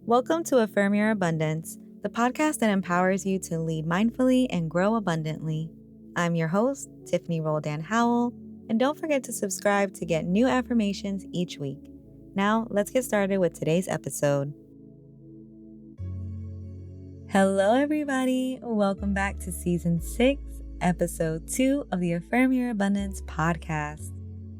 Welcome to Affirm Your Abundance, the podcast that empowers you to lead mindfully and grow abundantly. I'm your host, Tiffany Roldan-Howell, and don't forget to subscribe to get new affirmations each week. Now, let's get started with today's episode. Hello, everybody. Welcome back to Season 6, Episode 2 of the Affirm Your Abundance podcast.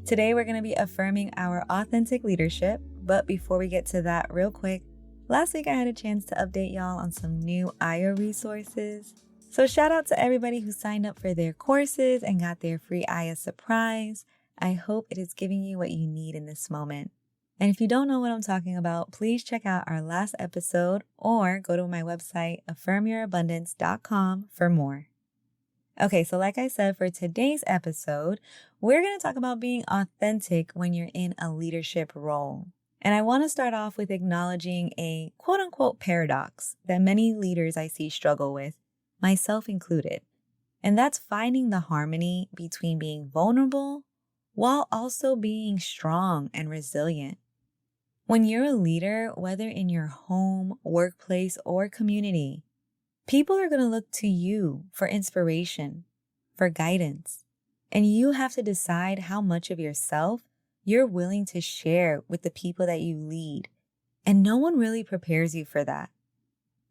Today, we're going to be affirming our authentic leadership, but before we get to that real quick, last week I had a chance to update y'all on some new IO resources. So shout out to everybody who signed up for their courses and got their free IO surprise. I hope it is giving you what you need in this moment. And if you don't know what I'm talking about, please check out our last episode or go to my website, affirmyourabundance.com for more. Okay, so like I said, for today's episode, we're going to talk about being authentic when you're in a leadership role. And I want to start off with acknowledging a quote-unquote paradox that many leaders I see struggle with, myself included. And that's finding the harmony between being vulnerable while also being strong and resilient. When you're a leader, whether in your home, workplace, or community, people are going to look to you for inspiration, for guidance. And you have to decide how much of yourself you're willing to share with the people that you lead. And no one really prepares you for that.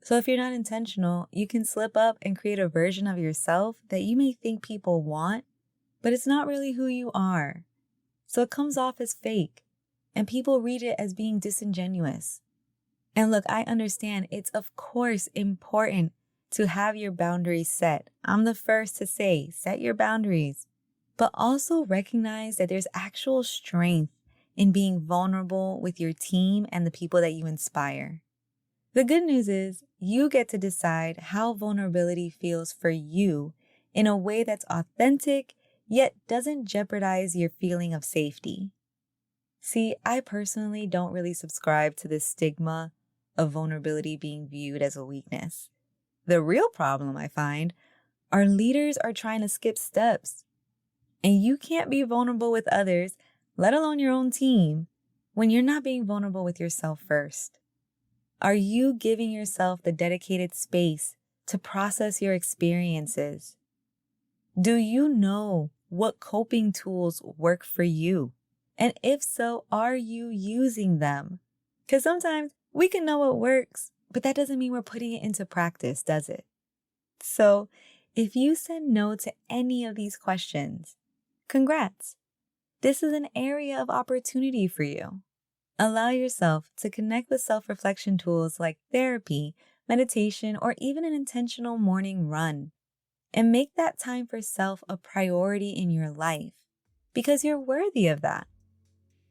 So if you're not intentional, you can slip up and create a version of yourself that you may think people want, but it's not really who you are. So it comes off as fake, and people read it as being disingenuous. And look, I understand it's of course important to have your boundaries set. I'm the first to say, set your boundaries. But also recognize that there's actual strength in being vulnerable with your team and the people that you inspire. The good news is you get to decide how vulnerability feels for you in a way that's authentic, yet doesn't jeopardize your feeling of safety. See, I personally don't really subscribe to this stigma of vulnerability being viewed as a weakness. The real problem I find are leaders are trying to skip steps. And you can't be vulnerable with others, let alone your own team, when you're not being vulnerable with yourself first. Are you giving yourself the dedicated space to process your experiences? Do you know what coping tools work for you? And if so, are you using them? Because sometimes we can know what works, but that doesn't mean we're putting it into practice, does it? So if you said no to any of these questions, congrats. This is an area of opportunity for you. Allow yourself to connect with self-reflection tools like therapy, meditation, or even an intentional morning run. And make that time for self a priority in your life because you're worthy of that.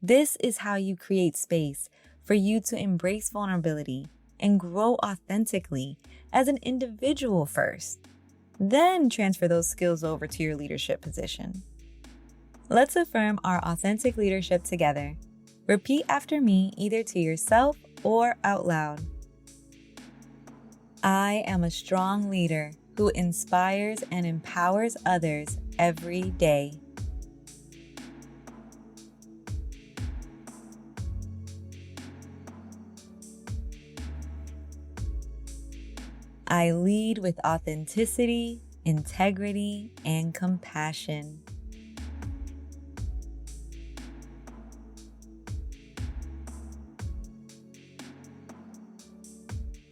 This is how you create space for you to embrace vulnerability and grow authentically as an individual first. Then transfer those skills over to your leadership position. Let's affirm our authentic leadership together. Repeat after me either to yourself or out loud. I am a strong leader who inspires and empowers others every day. I lead with authenticity, integrity, and compassion.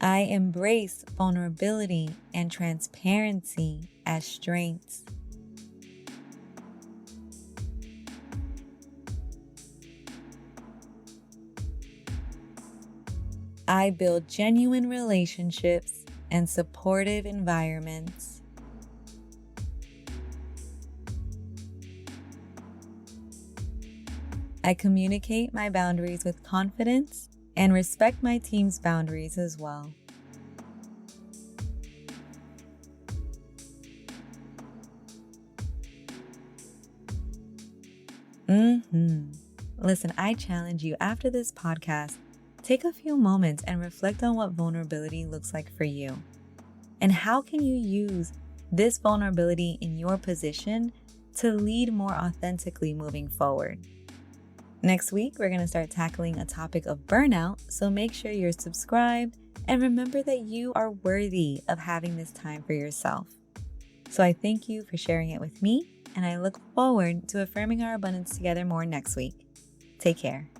I embrace vulnerability and transparency as strengths. I build genuine relationships and supportive environments. I communicate my boundaries with confidence and respect my team's boundaries as well. Listen, I challenge you after this podcast, take a few moments and reflect on what vulnerability looks like for you. And how can you use this vulnerability in your position to lead more authentically moving forward? Next week, we're going to start tackling a topic of burnout, so make sure you're subscribed and remember that you are worthy of having this time for yourself. So I thank you for sharing it with me, and I look forward to affirming our abundance together more next week. Take care.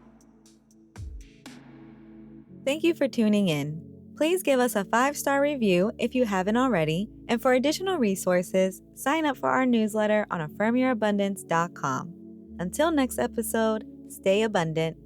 Thank you for tuning in. Please give us a 5-star review if you haven't already, and for additional resources, sign up for our newsletter on affirmyourabundance.com. Until next episode, stay abundant